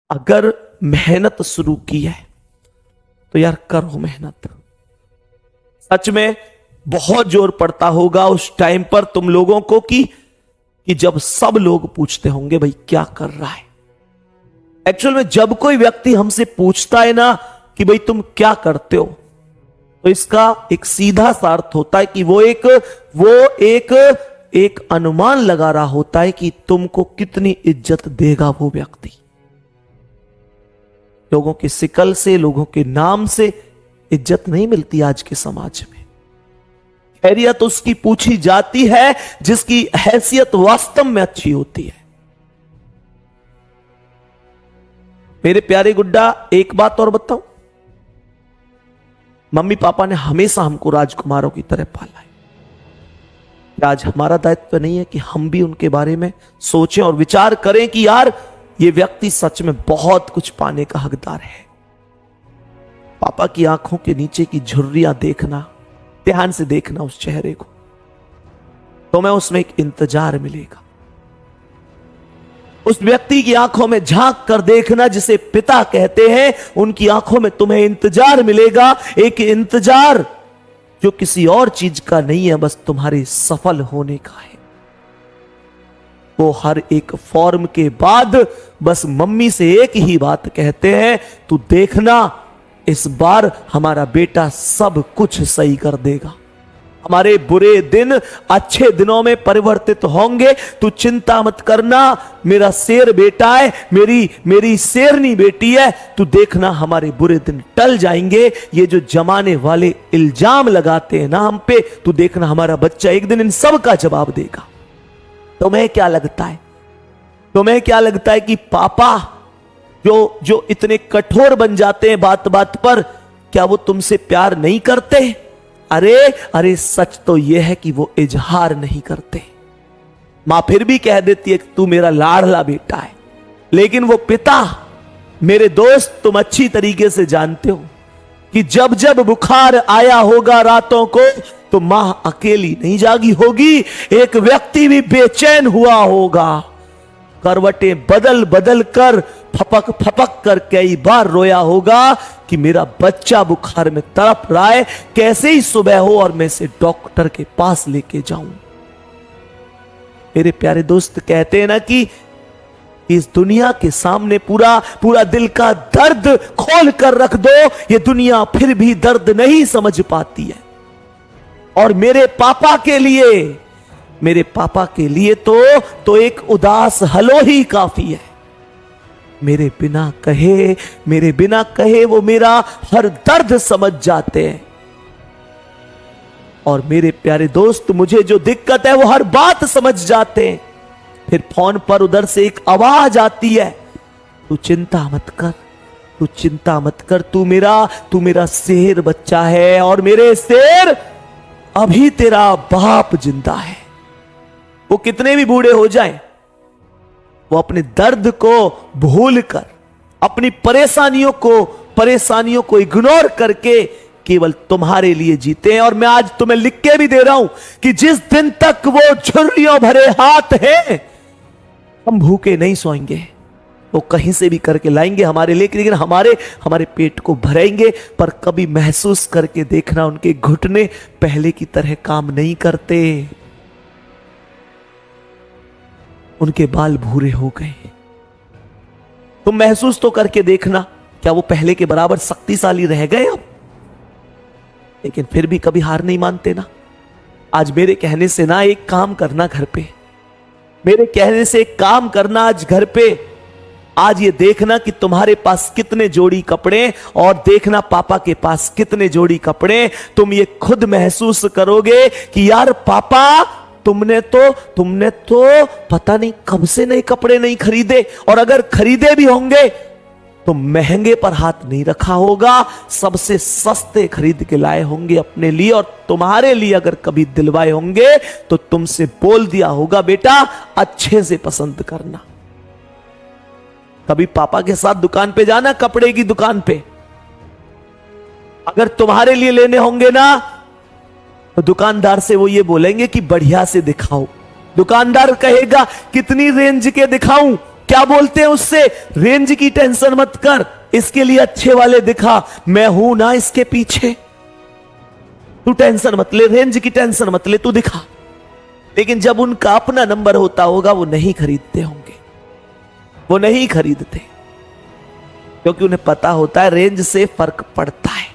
अगर मेहनत शुरू की है तो यार करो मेहनत। सच में बहुत जोर पड़ता होगा उस टाइम पर तुम लोगों को कि जब सब लोग पूछते होंगे भाई क्या कर रहा है। एक्चुअल में जब कोई व्यक्ति हमसे पूछता है ना कि भाई तुम क्या करते हो, तो इसका एक सीधा सा अर्थ होता है कि वो एक अनुमान लगा रहा होता है कि तुमको कितनी इज्जत देगा वो व्यक्ति। लोगों की शिकल से, लोगों के नाम से इज्जत नहीं मिलती आज के समाज में। खैरियत उसकी पूछी जाती है जिसकी हैसियत वास्तव में अच्छी होती है। मेरे प्यारे गुड्डा, एक बात और बताऊं, मम्मी पापा ने हमेशा हमको राजकुमारों की तरह पाला है। आज हमारा दायित्व नहीं है कि हम भी उनके बारे में सोचें और विचार करें कि यार ये व्यक्ति सच में बहुत कुछ पाने का हकदार है। पापा की आंखों के नीचे की झुर्रियां देखना, ध्यान से देखना उस चेहरे को, तो मैं उसमें एक इंतजार मिलेगा। उस व्यक्ति की आंखों में झांक कर देखना जिसे पिता कहते हैं, उनकी आंखों में तुम्हें इंतजार मिलेगा। एक इंतजार जो किसी और चीज का नहीं है, बस तुम्हारे सफल होने का है। वो हर एक फॉर्म के बाद बस मम्मी से एक ही बात कहते हैं, तू देखना इस बार हमारा बेटा सब कुछ सही कर देगा। हमारे बुरे दिन अच्छे दिनों में परिवर्तित होंगे, तू चिंता मत करना। मेरा शेर बेटा है, मेरी शेरनी बेटी है, तू देखना हमारे बुरे दिन टल जाएंगे। ये जो जमाने वाले इल्जाम लगाते हैं ना हम पे, तू देखना हमारा बच्चा एक दिन इन सब का जवाब देगा। तुम्हें क्या लगता है, तुम्हें क्या लगता है कि पापा जो इतने कठोर बन जाते हैं बात बात पर, क्या वो तुमसे प्यार नहीं करते? अरे सच तो यह है कि वो इजहार नहीं करते। मां फिर भी कह देती है कि तू मेरा लाडला बेटा है, लेकिन वो पिता, मेरे दोस्त, तुम अच्छी तरीके से जानते हो कि जब जब बुखार आया होगा रातों को, तो मां अकेली नहीं जागी होगी, एक व्यक्ति भी बेचैन हुआ होगा। करवटें बदल बदल कर, फपक फपक कर कई बार रोया होगा कि मेरा बच्चा बुखार में तड़प रहा है, कैसे ही सुबह हो और मैं इसे डॉक्टर के पास लेके जाऊं। मेरे प्यारे दोस्त, कहते हैं ना कि इस दुनिया के सामने पूरा दिल का दर्द खोल कर रख दो, ये दुनिया फिर भी दर्द नहीं समझ पाती है। और मेरे पापा के लिए तो एक उदास हलो ही काफी है। मेरे बिना कहे वो मेरा हर दर्द समझ जाते हैं। और मेरे प्यारे दोस्त, मुझे जो दिक्कत है वो हर बात समझ जाते हैं। फिर फोन पर उधर से एक आवाज आती है, तू चिंता मत कर, तू मेरा शेर बच्चा है, और मेरे शेर अभी तेरा बाप जिंदा है। वो कितने भी बूढ़े हो जाएं, वो अपने दर्द को भूलकर, अपनी परेशानियों को इग्नोर करके केवल तुम्हारे लिए जीते हैं। और मैं आज तुम्हें लिख के भी दे रहा हूं कि जिस दिन तक वो झुर्रियों भरे हाथ हैं, हम भूखे नहीं सोएंगे। वो कहीं से भी करके लाएंगे हमारे लिए, लेकिन हमारे पेट को भरेंगे। पर कभी महसूस करके देखना, उनके घुटने पहले की तरह काम नहीं करते, उनके बाल भूरे हो गए। तुम महसूस तो करके देखना, क्या वो पहले के बराबर शक्तिशाली रह गए अब? लेकिन फिर भी कभी हार नहीं मानते ना। आज मेरे कहने से ना एक काम करना घर पे, मेरे कहने से एक काम करना आज घर पे। आज ये देखना कि तुम्हारे पास कितने जोड़ी कपड़े, और देखना पापा के पास कितने जोड़ी कपड़े। तुम ये खुद महसूस करोगे कि यार पापा, तुमने तो पता नहीं कब से नए कपड़े नहीं खरीदे, और अगर खरीदे भी होंगे तो महंगे पर हाथ नहीं रखा होगा, सबसे सस्ते खरीद के लाए होंगे अपने लिए। और तुम्हारे लिए अगर कभी दिलवाए होंगे तो तुमसे बोल दिया होगा, बेटा अच्छे से पसंद करना। कभी पापा के साथ दुकान पे जाना, कपड़े की दुकान पे, अगर तुम्हारे लिए लेने होंगे ना, तो दुकानदार से वो ये बोलेंगे कि बढ़िया से दिखाओ। दुकानदार कहेगा कितनी रेंज के दिखाऊं, क्या बोलते हैं उससे, रेंज की टेंशन मत कर, इसके लिए अच्छे वाले दिखा, मैं हूं ना इसके पीछे, तू टेंशन मत ले, रेंज की टेंशन मत ले, तू दिखा। लेकिन जब उनका अपना नंबर होता होगा वो नहीं खरीदते होंगे, वो नहीं खरीदते, क्योंकि उन्हें पता होता है रेंज से फर्क पड़ता है।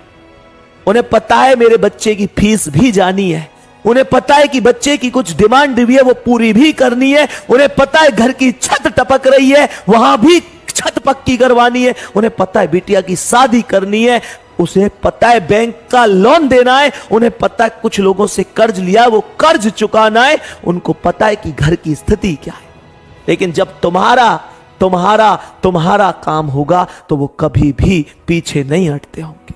उन्हें पता है मेरे बच्चे की फीस भी जानी है, उन्हें पता है कि बच्चे की कुछ डिमांड भी है वो पूरी भी करनी है, उन्हें पता है घर की छत टपक रही है वहां भी छत पक्की करवानी है, उन्हें पता है बिटिया की शादी करनी है, उसे पता है बैंक का लोन देना है, उन्हें पता है कुछ लोगों से कर्ज लिया वो कर्ज चुकाना है, उनको पता है कि घर की स्थिति क्या है। लेकिन जब तुम्हारा तुम्हारा तुम्हारा काम होगा तो वो कभी भी पीछे नहीं हटते होंगे।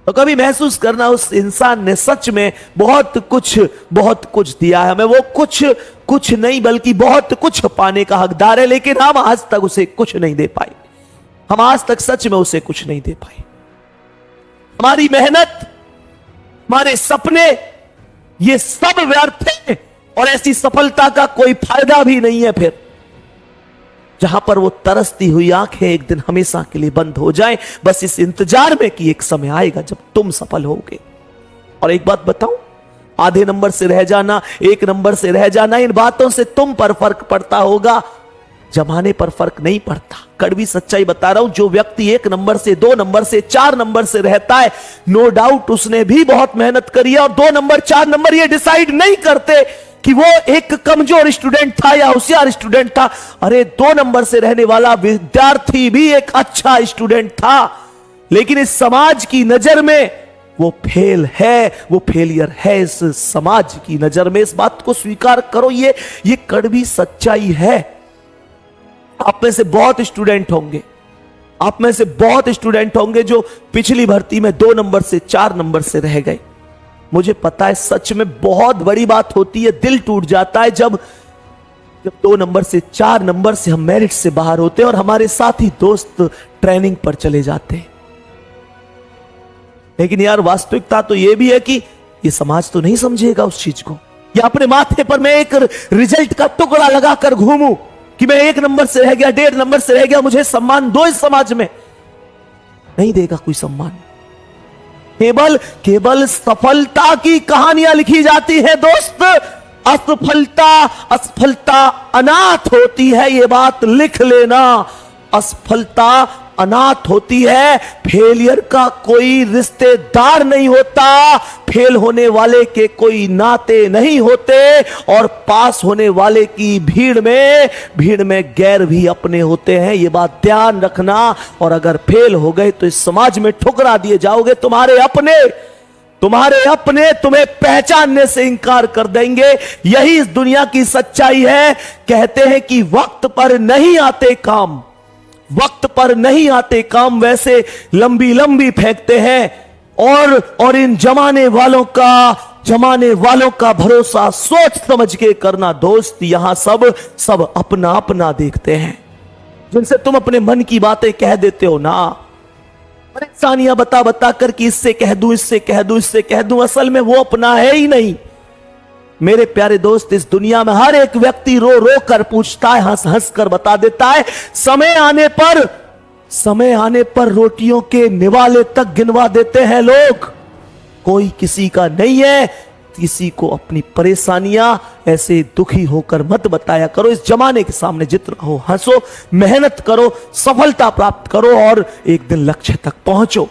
तो कभी महसूस करना उस इंसान ने सच में बहुत कुछ दिया है हमें, वो कुछ नहीं बल्कि बहुत कुछ पाने का हकदार है, लेकिन हम आज तक उसे कुछ नहीं दे पाए, हम आज तक सच में उसे कुछ नहीं दे पाए। हमारी मेहनत, हमारे सपने, ये सब व्यर्थ है और ऐसी सफलता का कोई फायदा भी नहीं है। फिर जहां पर वो तरसती हुई आंखें एक दिन हमेशा के लिए बंद हो जाएं, बस इस इंतजार में कि एक समय आएगा जब तुम सफल होगे। और एक बात बताऊं, आधे नंबर से रह जाना, एक नंबर से रह जाना, इन बातों से तुम पर फर्क पड़ता होगा, जमाने पर फर्क नहीं पड़ता। कड़वी सच्चाई बता रहा हूं, जो व्यक्ति 1 नंबर से 2 नंबर से 4 नंबर से रहता है, नो डाउट उसने भी बहुत मेहनत करी है। और 2 नंबर 4 नंबर ये डिसाइड नहीं करते कि वो एक कमजोर स्टूडेंट था या होशियार स्टूडेंट था। अरे 2 नंबर से रहने वाला विद्यार्थी भी एक अच्छा स्टूडेंट था, लेकिन इस समाज की नजर में वो फेल है, वो फेलियर है इस समाज की नजर में। इस बात को स्वीकार करो, ये कड़वी सच्चाई है। आप में से बहुत स्टूडेंट होंगे, आप में से बहुत स्टूडेंट होंगे जो पिछली भर्ती में 2 नंबर से 4 नंबर से रह गए। मुझे पता है सच में बहुत बड़ी बात होती है, दिल टूट जाता है जब 2 नंबर से 4 नंबर से हम मेरिट से बाहर होते हैं और हमारे साथी दोस्त ट्रेनिंग पर चले जाते हैं। लेकिन यार वास्तविकता तो यह भी है कि यह समाज तो नहीं समझेगा उस चीज को। या अपने माथे पर मैं एक रिजल्ट का टुकड़ा लगाकर घूमूं कि मैं 1 नंबर से रह गया, 1.5 नंबर से रह गया, मुझे सम्मान दो इस समाज में, नहीं देगा कोई सम्मान। केवल सफलता की कहानियां लिखी जाती है दोस्त, असफलता अनाथ होती है, ये बात लिख लेना। असफलता अनाथ होती है, फेलियर का कोई रिश्तेदार नहीं होता, फेल होने वाले के कोई नाते नहीं होते, और पास होने वाले की भीड़ में गैर भी अपने होते हैं, ये बात ध्यान रखना। और अगर फेल हो गए तो इस समाज में ठुकरा दिए जाओगे, तुम्हारे अपने तुम्हें पहचानने से इंकार कर देंगे। यही इस दुनिया की सच्चाई है। कहते हैं कि वक्त पर नहीं आते काम, वक्त पर नहीं आते काम वैसे लंबी फेंकते हैं। और इन जमाने वालों का भरोसा सोच समझ के करना दोस्त। यहां सब अपना अपना देखते हैं, जिनसे तुम अपने मन की बातें कह देते हो ना, परेशानियां बता कर कि इससे कह दूं, इससे कह दूं, इससे कह दूं, असल में वो अपना है ही नहीं। मेरे प्यारे दोस्त, इस दुनिया में हर एक व्यक्ति रो रो कर पूछता है, हंस हंस कर बता देता है। समय आने पर रोटियों के निवाले तक गिनवा देते हैं लोग। कोई किसी का नहीं है। किसी को अपनी परेशानियां ऐसे दुखी होकर मत बताया करो। इस जमाने के सामने जितना हो हंसो, मेहनत करो, सफलता प्राप्त करो और एक दिन लक्ष्य तक पहुंचो।